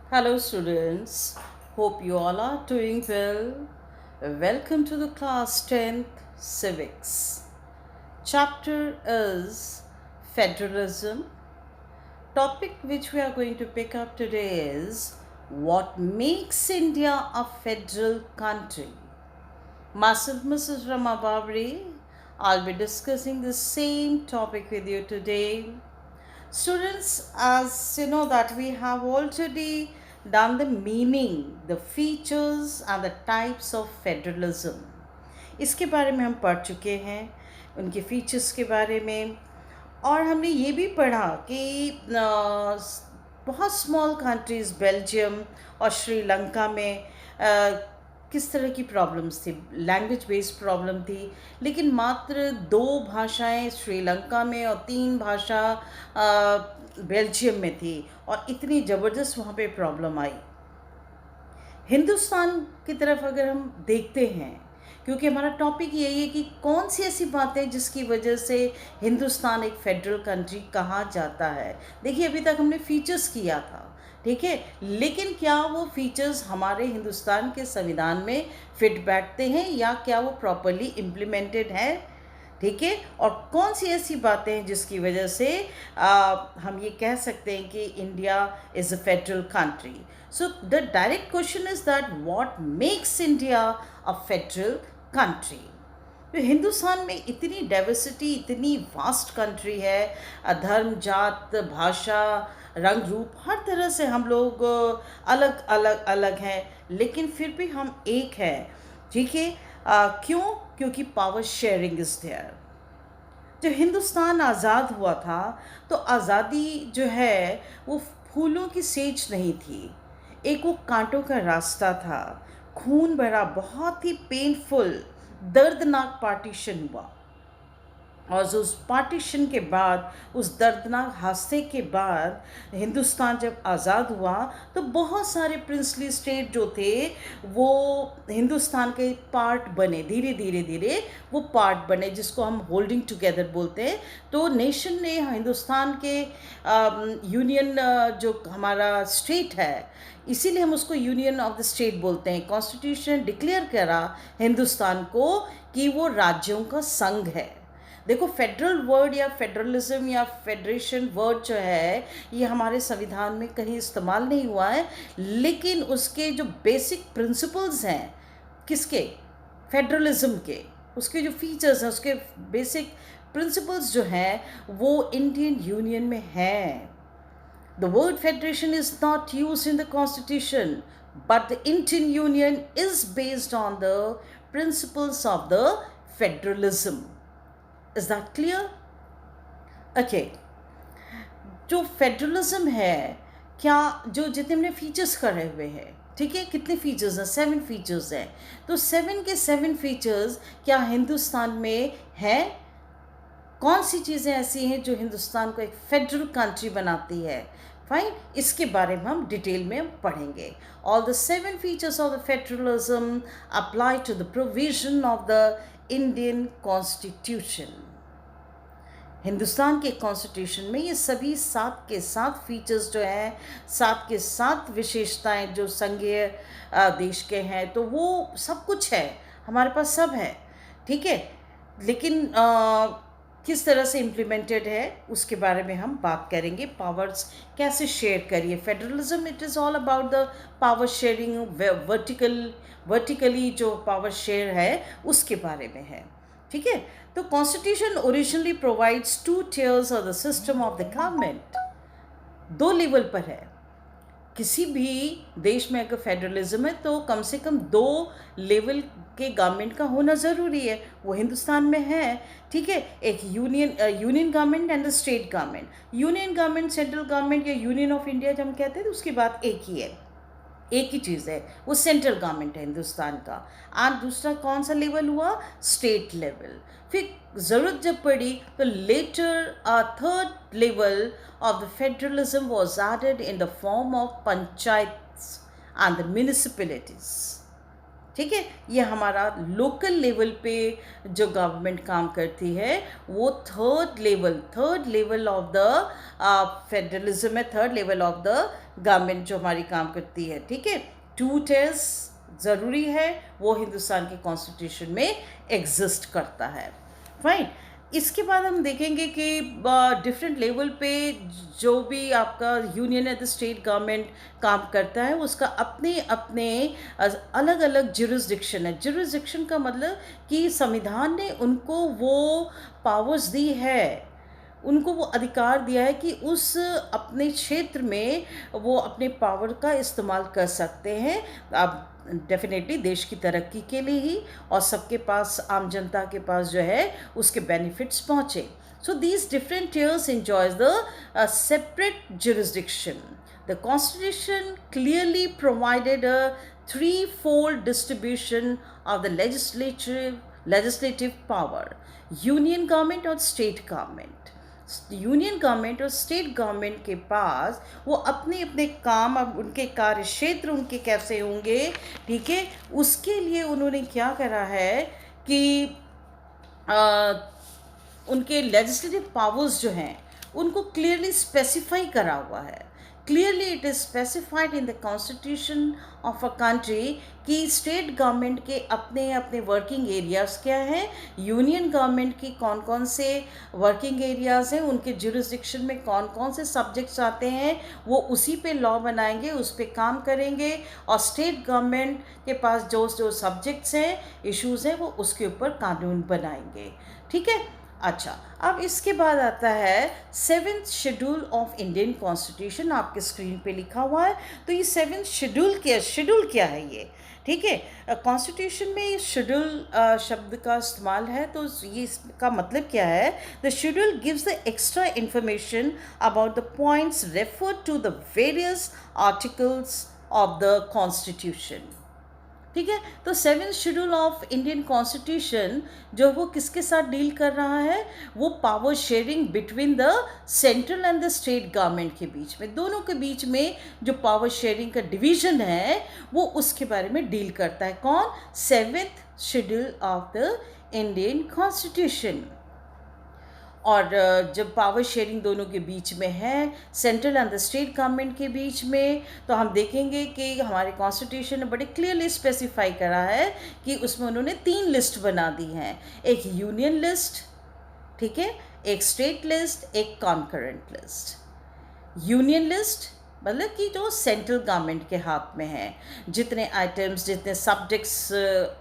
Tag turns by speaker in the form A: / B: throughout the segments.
A: Hello, students. Hope you all are doing well. Welcome to the class 10th Civics. Chapter is Federalism. Topic which we are going to pick up today is what makes India a federal country. Myself, Mrs. Rama Babri, I'll be discussing the same topic with you today. Students, as you know that we have already done the meaning, the features and the types of federalism. इसके बारे में हम पढ़ चुके हैं, उनके features के बारे में, और हमने ये भी पढ़ा कि बहुत स्मॉल कंट्रीज़ बेल्जियम और श्रीलंका में किस तरह की प्रॉब्लम्स थी, लैंग्वेज बेस्ड प्रॉब्लम थी, लेकिन मात्र 2 भाषाएं श्रीलंका में और 3 भाषा बेल्जियम में थी, और इतनी ज़बरदस्त वहाँ पे प्रॉब्लम आई। हिंदुस्तान की तरफ अगर हम देखते हैं, क्योंकि हमारा टॉपिक यही है कि कौन सी ऐसी बातें जिसकी वजह से हिंदुस्तान एक फेडरल कंट्री कहा जाता है। देखिए, अभी तक हमने फीचर्स किया था, ठीक है, लेकिन क्या वो फीचर्स हमारे हिंदुस्तान के संविधान में फिट बैठते हैं या क्या वो प्रॉपरली इम्प्लीमेंटेड है, ठीक है, और कौन सी ऐसी बातें हैं जिसकी वजह से हम ये कह सकते हैं कि India is a federal country. So the direct question is that what makes India a federal country. तो हिंदुस्तान में इतनी डाइवर्सिटी, इतनी वास्ट कंट्री है, धर्म, जात, भाषा, रंग रूप, हर तरह से हम लोग अलग अलग अलग हैं, लेकिन फिर भी हम एक हैं, ठीक है। क्यों? क्योंकि पावर शेयरिंग इज़ देयर। जब हिंदुस्तान आज़ाद हुआ था तो आज़ादी जो है वो फूलों की सेज नहीं थी, एक वो कांटों का रास्ता था, खून भरा, बहुत ही पेनफुल, दर्दनाक पार्टीशन हुआ। और उस पार्टीशन के बाद, उस दर्दनाक हादसे के बाद हिंदुस्तान जब आज़ाद हुआ तो बहुत सारे प्रिंसली स्टेट जो थे वो हिंदुस्तान के पार्ट बने, धीरे धीरे धीरे वो पार्ट बने, जिसको हम होल्डिंग टुगेदर बोलते हैं। तो नेशन ने हिंदुस्तान के यूनियन जो हमारा स्टेट है, इसीलिए हम उसको यूनियन ऑफ द स्टेट बोलते हैं। कॉन्स्टिट्यूशन डिक्लेयर करा हिंदुस्तान को कि वो राज्यों का संघ है। देखो, फेडरल वर्ड या फेडरलिज्म या फेडरेशन वर्ड जो है ये हमारे संविधान में कहीं इस्तेमाल नहीं हुआ है, लेकिन उसके जो बेसिक प्रिंसिपल्स हैं, किसके? फेडरलिज्म के, उसके जो फीचर्स हैं, उसके बेसिक प्रिंसिपल्स जो हैं वो इंडियन यूनियन में हैं। The word federation is not used in the constitution, but the Indian Union is based on the principles of the federalism. Is that clear? Okay. जो फेडरलिज्म है, क्या जो जितने हमने फीचर्स करे हुए हैं, ठीक है, कितने फीचर्स हैं? 7 फीचर्स हैं। तो 7 के 7 फीचर्स क्या हिंदुस्तान में हैं? कौन सी चीज़ें ऐसी हैं जो हिंदुस्तान को एक फेडरल कंट्री बनाती है? फाइन, इसके बारे में हम डिटेल में हम पढ़ेंगे। All the 7 features of the federalism apply to the provision of the Indian constitution. Hindustan के कॉन्स्टिट्यूशन में ये सभी 7 के 7 फीचर्स जो हैं, 7 के 7 विशेषताएं जो संघीय देश के हैं, तो वो सब कुछ है, हमारे पास सब है, ठीक है, लेकिन किस तरह से इम्प्लीमेंटेड है उसके बारे में हम बात करेंगे। पावर्स कैसे शेयर करिए, federalism it is all about the power sharing, vertically जो पावर शेयर है उसके बारे में है, ठीक है। तो constitution originally provides 2 tiers of the system of the government, 2 level पर है। किसी भी देश में अगर फेडरलिज्म है तो कम से कम 2 लेवल के गवर्नमेंट का होना ज़रूरी है, वो हिंदुस्तान में है, ठीक है। एक union government and the state government. Union government, central government या यूनियन ऑफ इंडिया जब हम कहते हैं तो उसकी बात एक ही है, एक ही चीज़ है, वो सेंट्रल गवर्नमेंट है हिंदुस्तान का। और दूसरा कौन सा लेवल हुआ? State level. फिर ज़रूरत जब पड़ी तो later third level of the federalism was added in the form of panchayats and the municipalities, ठीक है। ये हमारा लोकल लेवल पे जो गवर्नमेंट काम करती है वो third level of the federalism है, third level of the government जो हमारी काम करती है। ठीक है, 2 tiers ज़रूरी है, वो हिंदुस्तान के कॉन्स्टिट्यूशन में एग्जिस्ट करता है। फाइन। इसके बाद हम देखेंगे कि डिफरेंट लेवल पे जो भी आपका यूनियन या द स्टेट गवर्नमेंट काम करता है उसका अपने अपने अलग अलग जुरिस्डिक्शन है। जुरिस्डिक्शन का मतलब कि संविधान ने उनको वो पावर्स दी है, उनको वो अधिकार दिया है कि उस अपने क्षेत्र में वो अपने पावर का इस्तेमाल कर सकते हैं। अब डेफिनेटली देश की तरक्की के लिए ही, और सबके पास, आम जनता के पास जो है उसके बेनिफिट्स पहुँचे। So these different tiers enjoys the separate jurisdiction. The Constitution clearly provided a threefold distribution of the legislative power: union government और state government. यूनियन गवर्नमेंट और स्टेट गवर्नमेंट के पास वो अपने अपने काम, अब उनके कार्य क्षेत्र उनके कैसे होंगे, ठीक है, उसके लिए उन्होंने क्या करा है कि उनके लेजिस्लेटिव पावर्स जो हैं उनको क्लियरली स्पेसिफाई करा हुआ है। Clearly it is specified in the constitution of a country कि स्टेट गवर्नमेंट के अपने अपने वर्किंग एरियाज़ क्या हैं, यूनियन गवर्नमेंट की कौन कौन से वर्किंग एरियाज़ हैं, उनके जुरिस्डिक्शन में कौन कौन से सब्जेक्ट्स आते हैं, वो उसी पे लॉ बनाएंगे, उस पे काम करेंगे, और स्टेट गवर्नमेंट के पास जो जो सब्जेक्ट्स हैं, इश्यूज़ हैं, वो उसके ऊपर कानून बनाएंगे। ठीक है। अच्छा, अब इसके बाद आता है 7th schedule of Indian constitution, आपके स्क्रीन पे लिखा हुआ है। तो ये 7th शेड्यूल क्या है ये, ठीक है। कॉन्स्टिट्यूशन में शेड्यूल शब्द का इस्तेमाल है, तो ये इसका मतलब क्या है? The schedule gives the extra information about the points referred to the various articles of the constitution. ठीक है। तो 7th schedule of Indian constitution जो वो किसके साथ डील कर रहा है? वो power sharing between the central and the state government के बीच में, दोनों के बीच में जो पावर शेयरिंग का डिवीजन है वो उसके बारे में डील करता है। कौन? 7th schedule of the Indian constitution. और जब पावर शेयरिंग दोनों के बीच में है, central and the state government के बीच में, तो हम देखेंगे कि हमारे कॉन्स्टिट्यूशन ने बड़े क्लियरली स्पेसिफाई करा है कि उसमें उन्होंने 3 लिस्ट बना दी हैं। एक यूनियन लिस्ट, ठीक है, एक स्टेट लिस्ट, एक कॉन्करेंट लिस्ट। यूनियन लिस्ट मतलब कि जो सेंट्रल गवर्नमेंट के हाथ में है, जितने आइटम्स, जितने सब्जेक्ट्स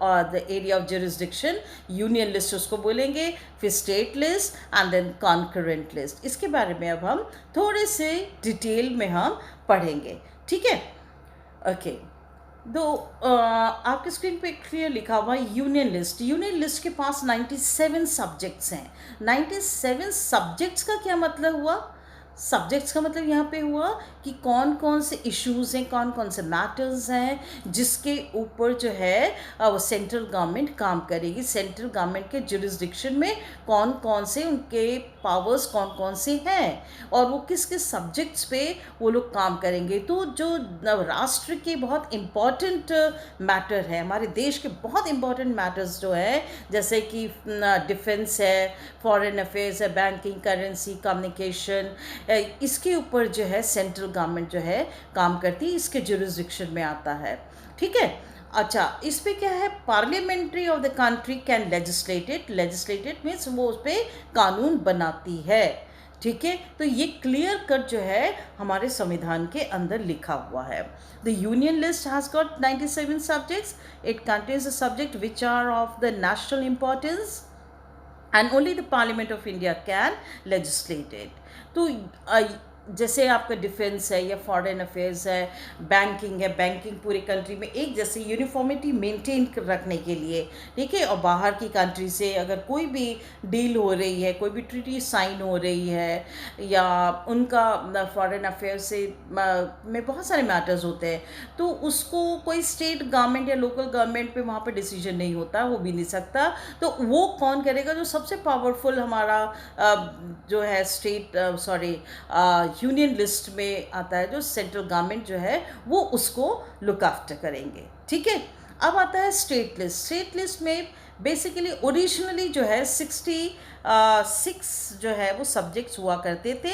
A: और the area of jurisdiction, union list उसको बोलेंगे, फिर state list and then concurrent list. इसके बारे में अब हम थोड़े से डिटेल में हम पढ़ेंगे। ठीक है, ओके। दो आपके स्क्रीन पे क्लियर लिखा हुआ है यूनियन लिस्ट। यूनियन लिस्ट के पास 97 सब्जेक्ट्स हैं। 97 सब्जेक्ट्स का क्या मतलब हुआ? सब्जेक्ट्स का मतलब यहाँ पे हुआ कि कौन कौन से इश्यूज़ हैं, कौन कौन से मैटर्स हैं जिसके ऊपर जो है वो सेंट्रल गवर्नमेंट काम करेगी। सेंट्रल गवर्नमेंट के जुरिस्डिक्शन में कौन कौन से उनके पावर्स कौन कौन से हैं और वो किस किस सब्जेक्ट्स पे वो लोग काम करेंगे। तो जो राष्ट्र के बहुत इम्पॉर्टेंट मैटर है, हमारे देश के बहुत इम्पॉर्टेंट मैटर्स जो है, जैसे कि डिफेंस है, फॉरेन अफेयर्स है, बैंकिंग, करेंसी, कम्युनिकेशन, इसके ऊपर जो है सेंट्रल गवर्नमेंट जो है काम करती है, इसके जुरिस्डिक्शन में आता है। ठीक है। अच्छा, इस पे क्या है? Parliamentary of the country can legislated means वो उस पर कानून बनाती है। ठीक है। तो ये क्लियर कट जो है हमारे संविधान के अंदर लिखा हुआ है। The union list has got 97 subjects. It contains the subject which are of the national importance and only the Parliament of India can legislate it. तो जैसे आपका डिफेंस है या फॉरेन अफेयर्स है, बैंकिंग है, बैंकिंग पूरे कंट्री में एक जैसे यूनिफॉर्मिटी मेंटेन रखने के लिए, ठीक है। और बाहर की कंट्री से अगर कोई भी डील हो रही है, कोई भी ट्रीटी साइन हो रही है, या उनका फॉरेन अफेयर्स से में बहुत सारे मैटर्स होते हैं, तो उसको कोई स्टेट गवर्नमेंट या लोकल गवर्नमेंट पे वहाँ पे डिसीजन नहीं होता, वो भी नहीं सकता। तो वो कौन करेगा? जो सबसे पावरफुल हमारा जो है स्टेट यूनियन लिस्ट में आता है, जो सेंट्रल गवर्नमेंट जो है वो उसको लुक आफ्टर करेंगे। ठीक है। अब आता है स्टेट लिस्ट। स्टेट लिस्ट में बेसिकली ओरिजिनली जो है 66 जो है वो सब्जेक्ट्स हुआ करते थे।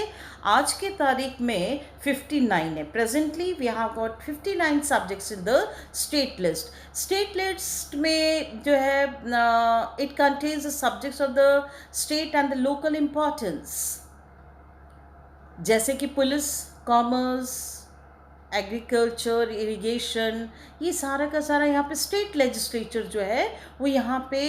A: आज के तारीख में 59 है। Presently we have got 59 subjects in the state list. State list में जो है it contains the subjects of the state and the local importance, जैसे कि पुलिस, कॉमर्स, एग्रीकल्चर, इरिगेशन, ये सारा का सारा यहाँ पे स्टेट लेजिस्लेचर जो है वो यहाँ पे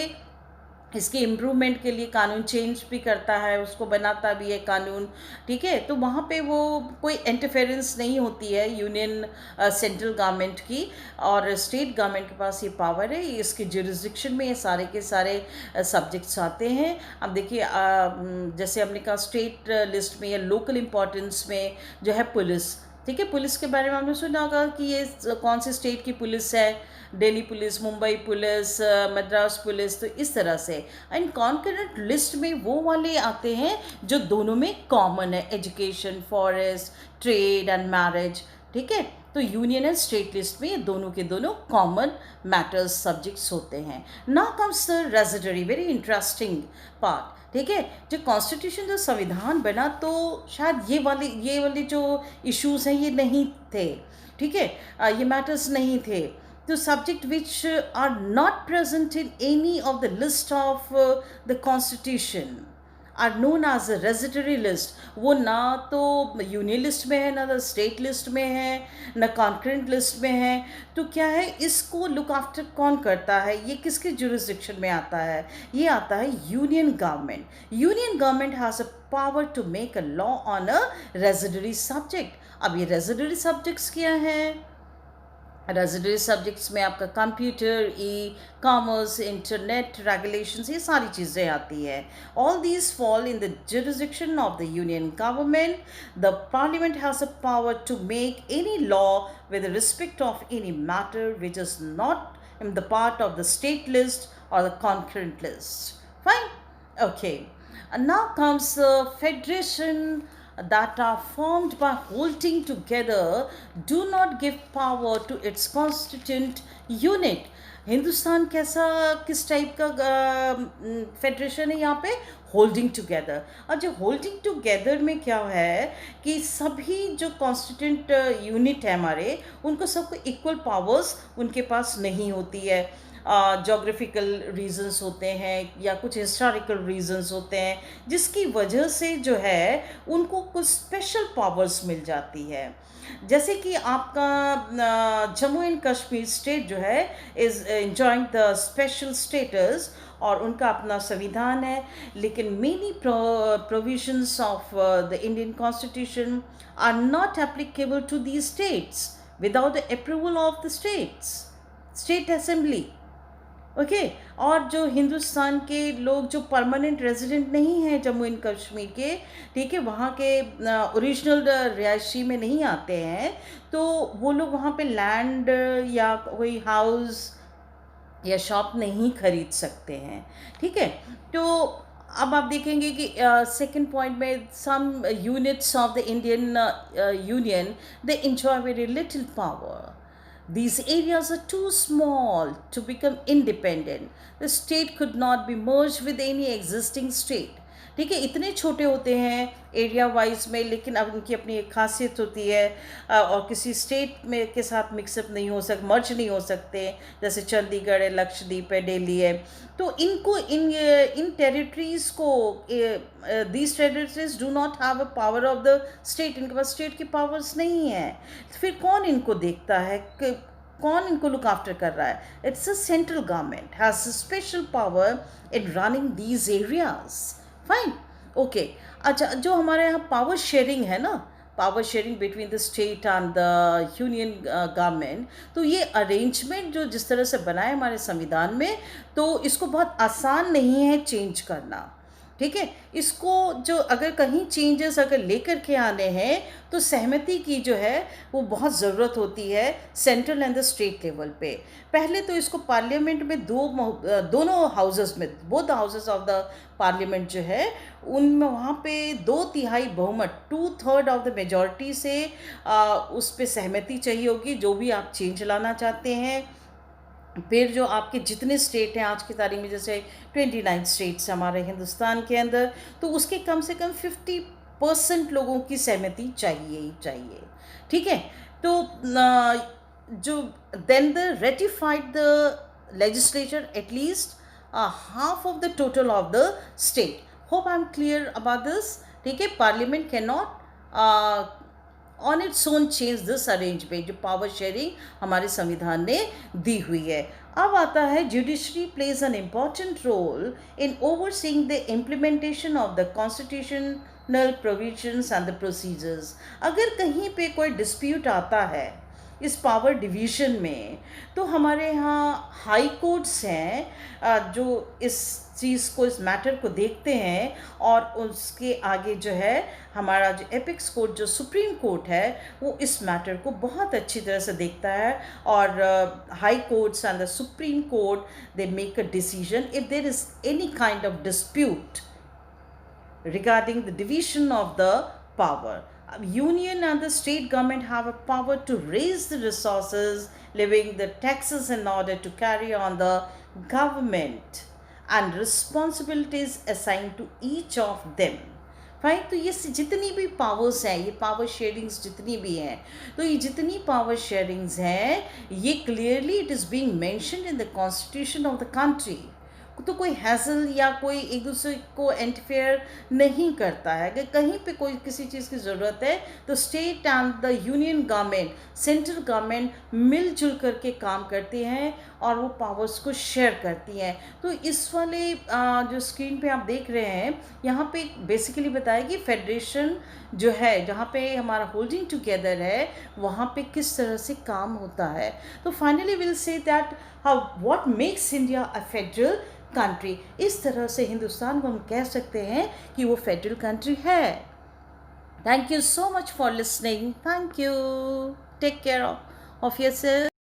A: इसके इम्प्रूवमेंट के लिए कानून चेंज भी करता है, उसको बनाता भी है कानून। ठीक है, तो वहाँ पे वो कोई इंटरफेरेंस नहीं होती है यूनियन सेंट्रल गवर्नमेंट की, और स्टेट गवर्नमेंट के पास ये पावर है, इसके जुरिस्डिक्शन में ये सारे के सारे सब्जेक्ट्स आते हैं। अब देखिए जैसे हमने कहा स्टेट लिस्ट में या लोकल इम्पोर्टेंस में जो है पुलिस। ठीक है, पुलिस के बारे में हमने सुना होगा कि ये कौन से स्टेट की पुलिस है, Delhi police, Mumbai police, Madras police, तो इस तरह से। एंड कॉन्करेंट लिस्ट में वो वाले आते हैं जो दोनों में कॉमन है, education, forest, trade and marriage. ठीक है, तो यूनियन एंड स्टेट लिस्ट में ये दोनों के दोनों कॉमन मैटर्स सब्जेक्ट्स होते हैं। Now comes the residuary, very interesting part. ठीक है, जो कॉन्स्टिट्यूशन, जो संविधान बना, तो शायद ये वाले जो इश्यूज हैं ये नहीं थे। ठीक है, ये मैटर्स नहीं थे। तो subject which are not present in any of the list of the constitution are known as a residuary list. वो ना तो यूनियन लिस्ट में है, ना तो स्टेट लिस्ट में है, ना कॉन्करेंट लिस्ट में है। तो क्या है, इसको लुक आफ्टर कौन करता है, ये किसके जुरिस्डिक्शन में आता है? ये आता है union government. Union government has a power to make a law on a residuary subject. अब ये रेजिडरी सब्जेक्ट्स क्या हैं? रेजिडरी सब्जेक्ट्स में आपका computer, e commerce, internet, regulations, ये सारी चीज़ें आती है। All these fall in the jurisdiction of the union government. The parliament has a power to make any law with respect of any matter which is not in the part of the state list और the concurrent list. Fine, okay. Now comes federation that are formed by holding together do not give power to its constituent unit. Hindustan कैसा, किस type का federation है यहाँ पे? Holding together. और जो holding together में क्या है कि सभी जो कॉन्स्टिट्यूंट यूनिट है हमारे, उनको सबको इक्वल पावर्स उनके पास नहीं होती है। जोग्राफिकल रीजंस होते हैं या कुछ हिस्टोरिकल रीजंस होते हैं, जिसकी वजह से जो है उनको कुछ स्पेशल पावर्स मिल जाती है। जैसे कि आपका जम्मू एंड कश्मीर स्टेट जो है is enjoying the special status, और उनका अपना संविधान है, लेकिन many provisions of the Indian constitution are not applicable to these states without the approval of the state assembly. Okay, और जो हिंदुस्तान के लोग जो परमानेंट रेजिडेंट नहीं हैं जम्मू एंड कश्मीर के, ठीक है, वहाँ के ओरिजिनल रिहायशी में नहीं आते हैं, तो वो लोग वहाँ पे लैंड या कोई हाउस या शॉप नहीं खरीद सकते हैं। ठीक है, तो अब आप देखेंगे कि सेकंड पॉइंट में some units of the Indian union they enjoy very little power. These areas are too small to become independent. The state could not be merged with any existing state. ठीक है, इतने छोटे होते हैं area wise में, लेकिन अब उनकी अपनी एक खासियत होती है और किसी स्टेट में के साथ मिक्सअप नहीं हो सकते, मर्ज नहीं हो सकते। जैसे चंडीगढ़ है, लक्षद्वीप है, दिल्ली है, तो इनको इन टेरिटरीज़ को these territories do not have a power of the state. इनके पास स्टेट की पावर्स नहीं है। फिर कौन इनको देखता है, कौन इनको लुक आफ्टर कर रहा है? It's a central government has special power in running these areas. Fine, okay. अच्छा, जो हमारे यहाँ पावर शेयरिंग है ना, power sharing between the state and the union government, तो ये अरेंजमेंट जो जिस तरह से बना है हमारे संविधान में, तो इसको बहुत आसान नहीं है चेंज करना। ठीक है, इसको जो अगर कहीं चेंजेस अगर लेकर के आने हैं, तो सहमति की जो है वो बहुत ज़रूरत होती है central and the state level पे। पहले तो इसको पार्लियामेंट में दोनों हाउसेस में, both houses of the parliament जो है उनमें, वहाँ पे 2/3 बहुमत, 2/3 ऑफ द मेजॉरिटी से उस पर सहमति चाहिए होगी, जो भी आप चेंज लाना चाहते हैं। फिर जो आपके जितने स्टेट हैं आज की तारीख में, जैसे 29 स्टेट्स हमारे हिंदुस्तान के अंदर, तो उसके कम से कम 50% लोगों की सहमति चाहिए ही चाहिए। ठीक है। तो जो then the ratified the legislature at least half of the total of the state. Hope I am clear about this. ठीक है। Parliament can not on its own change this arrangement, जो पावर शेयरिंग हमारे संविधान ने दी हुई है। अब आता है judiciary plays an important role in overseeing the implementation of the constitutional provisions and the procedures. अगर कहीं पे कोई डिस्प्यूट आता है इस पावर डिवीजन में, तो हमारे यहाँ हाई कोर्ट्स हैं जो इस चीज़ को, इस मैटर को देखते हैं, और उसके आगे जो है हमारा जो एपिक्स कोर्ट, जो सुप्रीम कोर्ट है, वो इस मैटर को बहुत अच्छी तरह से देखता है। और high courts and the supreme court they make a decision if there is any kind of dispute regarding the division of the power. Union and the state government have a power to raise the resources, levying the taxes in order to carry on the government and responsibilities assigned to each of them. Fine. तो ये जितनी भी powers हैं, ये power sharings जितनी भी हैं, तो ये जितनी पावर शेयरिंग्स हैं, ये clearly it is being mentioned in the constitution of the country. तो कोई हैसल या कोई एक दूसरे को इंटरफेयर नहीं करता है। अगर कहीं पे कोई किसी चीज़ की ज़रूरत है, तो state and the union government, central government मिलजुल करके काम करती हैं और वो पावर्स को शेयर करती हैं। तो इस वाले जो स्क्रीन पे आप देख रहे हैं, यहाँ पे बेसिकली बताया कि फेडरेशन जो है, जहाँ पे हमारा होल्डिंग टुगेदर है, वहाँ पे किस तरह से काम होता है। तो finally will say that how what makes India a federal country. इस तरह से हिंदुस्तान को हम कह सकते हैं कि वो फेडरल कंट्री है। Thank you so much for listening. Thank you. Take care of yourself.